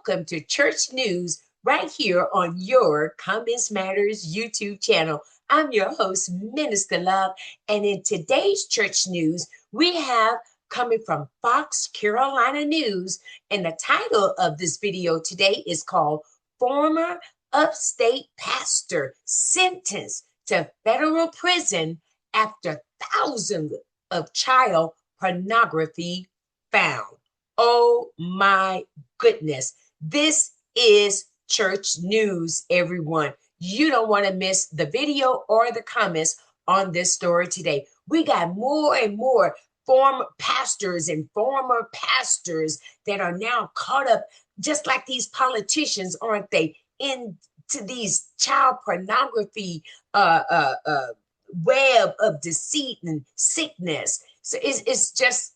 welcome to Church News right here on your Comments Matters YouTube channel. I'm your host, Minister Love, and in today's Church News, we have coming from Fox Carolina News, and the title of this video today is called Former Upstate Pastor Sentenced to Federal Prison After Thousands of Child Pornography Found. Oh my goodness. This is Church News, everyone. You don't want to miss the video or the comments on this story today. We got more and more former pastors and former pastors that are now caught up, just like these politicians, aren't they, into these child pornography web of deceit and sickness. So it's just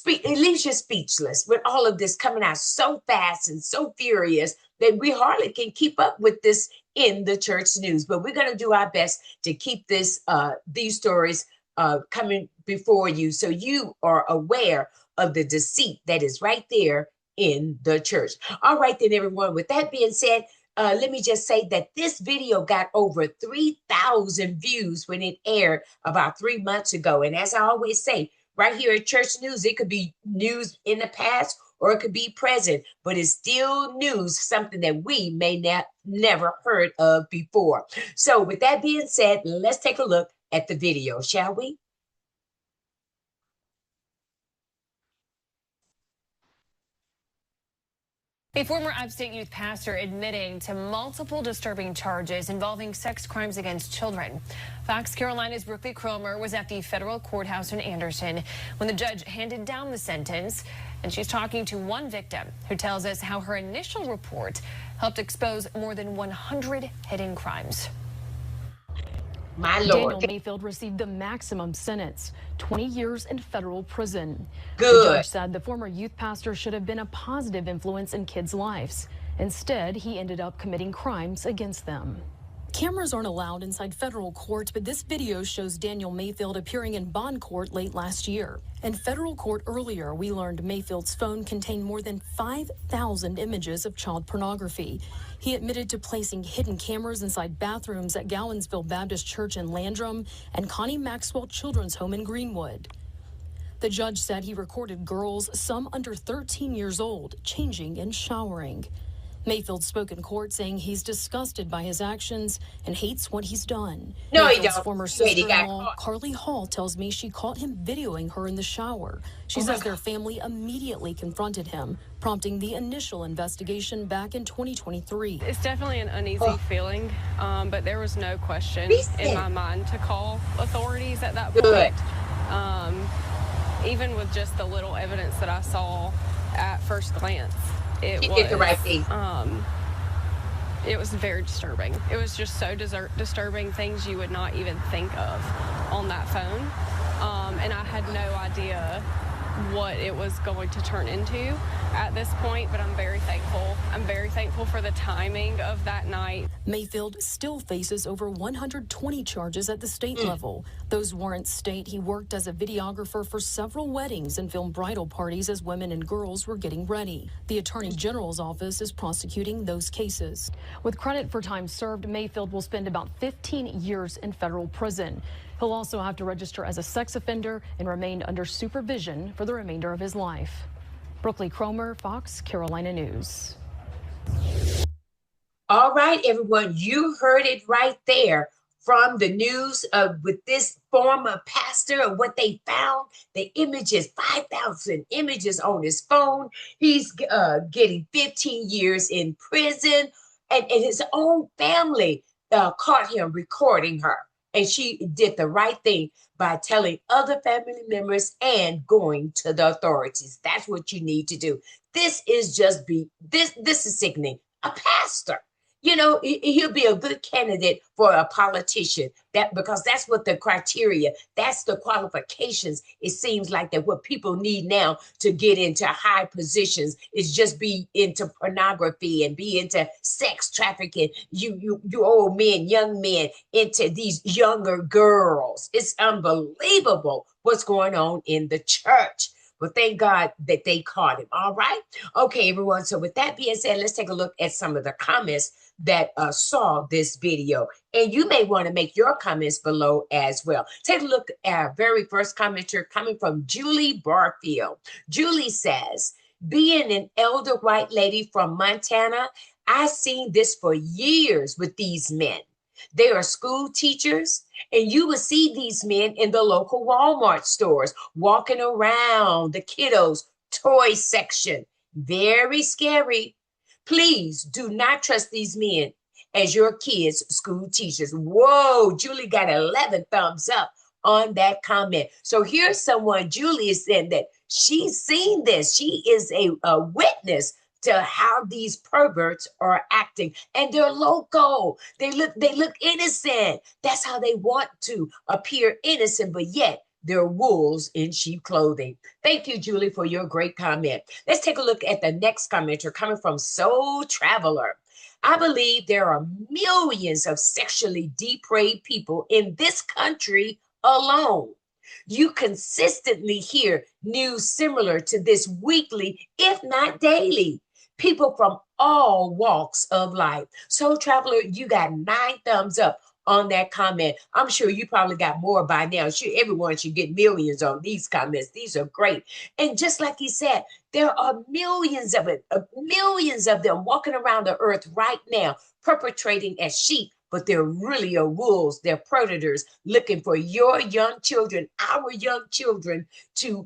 it leaves you speechless with all of this coming out so fast and so furious that we hardly can keep up with this in the church news. But we're going to do our best to keep these stories coming before you, so you are aware of the deceit that is right there in the church. All right, then, everyone. With that being said, let me just say that this video got over 3,000 views when it aired about 3 months ago. And as I always say, right here at Church News, it could be news in the past or it could be present, but it's still news, something that we may never heard of before. So with that being said, let's take a look at the video, shall we? A former upstate youth pastor admitting to multiple disturbing charges involving sex crimes against children. Fox Carolina's Brooklyn Cromer was at the federal courthouse in Anderson when the judge handed down the sentence. And she's talking to one victim who tells us how her initial report helped expose more than 100 hidden crimes. My Lord. Daniel Mayfield received the maximum sentence, 20 years in federal prison. Good. The judge said the former youth pastor should have been a positive influence in kids' lives. Instead, he ended up committing crimes against them. Cameras aren't allowed inside federal court, but this video shows Daniel Mayfield appearing in bond court late last year. In federal court earlier, we learned Mayfield's phone contained more than 5,000 images of child pornography. He admitted to placing hidden cameras inside bathrooms at Gowensville Baptist Church in Landrum and Connie Maxwell Children's Home in Greenwood. The judge said he recorded girls, some under 13 years old, changing and showering. Mayfield spoke in court saying he's disgusted by his actions and hates what he's done. No, Mayfield's he don't. former sister-in-law, Carly Hall, tells me she caught him videoing her in the shower. She says their family immediately confronted him, prompting the initial investigation back in 2023. It's definitely an uneasy feeling, but there was no question in my mind to call authorities at that point. Even with just the little evidence that I saw at first glance. It did the right thing. It was very disturbing. It was just so disturbing, things you would not even think of on that phone. And I had no idea what it was going to turn into at this point, but I'm very thankful. I'm very thankful for the timing of that night. Mayfield still faces over 120 charges at the state level. Those warrants state he worked as a videographer for several weddings and filmed bridal parties as women and girls were getting ready. The Attorney General's office is prosecuting those cases. With credit for time served, Mayfield will spend about 15 years in federal prison. He'll also have to register as a sex offender and remain under supervision for the remainder of his life. Brooklyn Cromer, Fox Carolina News. All right, everyone, you heard it right there from the news with this former pastor of what they found. The images, 5,000 images on his phone. He's getting 15 years in prison, and his own family caught him recording her. And she did the right thing by telling other family members and going to the authorities. That's what you need to do. This is this is sickening. A pastor. You know, he'll be a good candidate for a politician, because that's what the criteria, that's the qualifications. It seems like that what people need now to get into high positions is just be into pornography and be into sex trafficking. You old men, young men into these younger girls. It's unbelievable what's going on in the church. But thank God that they caught him. All right. Okay, everyone. So with that being said, let's take a look at some of the comments that saw this video. And you may want to make your comments below as well. Take a look at our very first commenter coming from Julie Barfield. Julie says, being an elder white lady from Montana, I've seen this for years with these men. They are school teachers, and you will see these men in the local Walmart stores walking around the kiddos' toy section. Very scary. Please do not trust these men as your kids' school teachers. Whoa, Julie got 11 thumbs up on that comment. So here's someone, Julie is saying that she's seen this. She is a witness to how these perverts are acting, and they're local. They look innocent. That's how they want to appear innocent, but yet they're wolves in sheep clothing. Thank you, Julie, for your great comment. Let's take a look at the next commenter coming from Soul Traveler. I believe there are millions of sexually depraved people in this country alone. You consistently hear news similar to this weekly, if not daily. People from all walks of life. Soul Traveler, you got 9 thumbs up on that comment. I'm sure you probably got more by now. Sure, everyone should get millions on these comments. These are great. And just like he said, there are millions of them walking around the earth right now, perpetrating as sheep, but they're really wolves. They're predators looking for your young children, our young children, to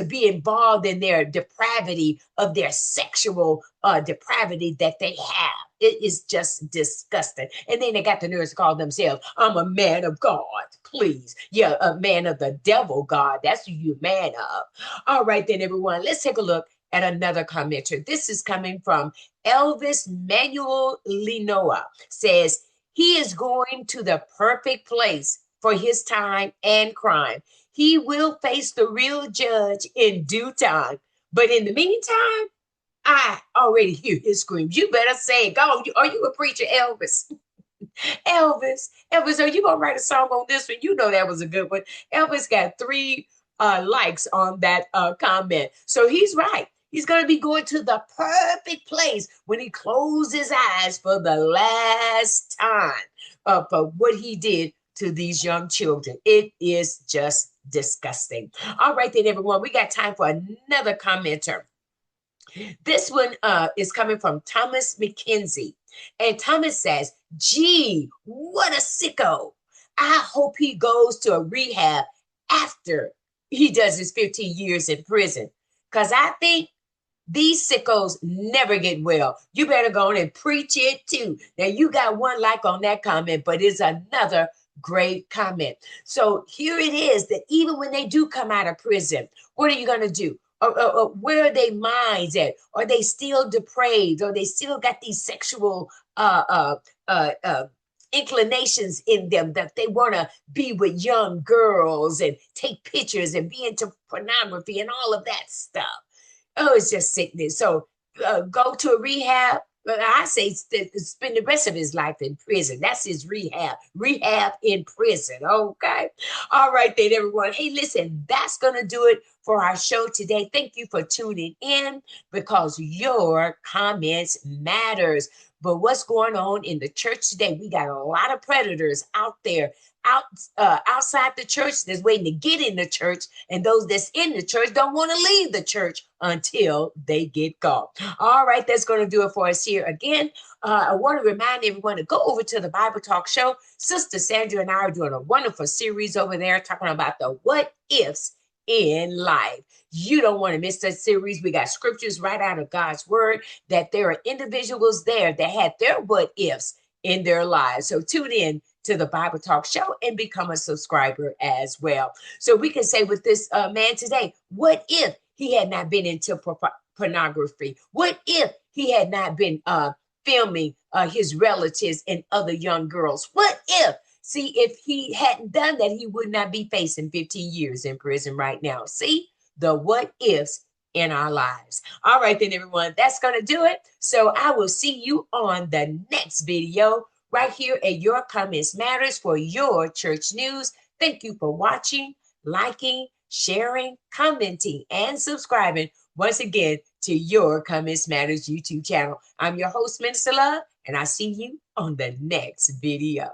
be involved in their depravity of their sexual depravity that they have. It is just disgusting. And then they got the nerves to call themselves, I'm a man of God. Please. Yeah, a man of the devil, God. That's who you're man of. All right, then, everyone. Let's take a look at another commenter. This is coming from Elvis Manuel Linoa. Says, he is going to the perfect place for his time and crime. He will face the real judge in due time. But in the meantime, I already hear his screams. You better say it. Go. Are you a preacher, Elvis? Elvis, are you going to write a song on this one? You know that was a good one. Elvis got 3 likes on that comment. So he's right. He's going to be going to the perfect place when he closes his eyes for the last time for what he did to these young children. It is just disgusting. All right, then, everyone, we got time for another commenter. This one is coming from Thomas McKenzie. And Thomas says, gee, what a sicko. I hope he goes to a rehab after he does his 15 years in prison. Because I think these sickos never get well. You better go on and preach it too. Now, you got 1 like on that comment, but it's another great comment. So here it is that even when they do come out of prison, what are you going to do? Where are their minds at? Are they still depraved? Or they still got these sexual inclinations in them that they want to be with young girls and take pictures and be into pornography and all of that stuff? Oh, it's just sickness. So go to a rehab. But I say spend the rest of his life in prison. That's his rehab. Rehab in prison. Okay. All right, then, everyone. Hey, listen, that's going to do it for our show today. Thank you for tuning in, because your comments matters. But what's going on in the church today? We got a lot of predators out there, outside the church that's waiting to get in the church, and those that's in the church don't want to leave the church until they get caught. All right, that's going to do it for us here. Again, I want to remind everyone to go over to the Bible Talk Show. Sister Sandra and I are doing a wonderful series over there talking about the what ifs in life. You don't want to miss that series. We got scriptures right out of God's word that there are individuals there that had their what ifs in their lives. So tune in to the Bible Talk Show and become a subscriber as well. So we can say with this man today, what if he had not been into pornography? What if he had not been filming his relatives and other young girls? What if? See, if he hadn't done that, he would not be facing 15 years in prison right now. See, the what ifs in our lives. All right, then, everyone, that's going to do it. So I will see you on the next video right here at Your Comments Matters for your church news. Thank you for watching, liking, sharing, commenting, and subscribing once again to your Comments Matters YouTube channel. I'm your host, Minister Love, and I see you on the next video.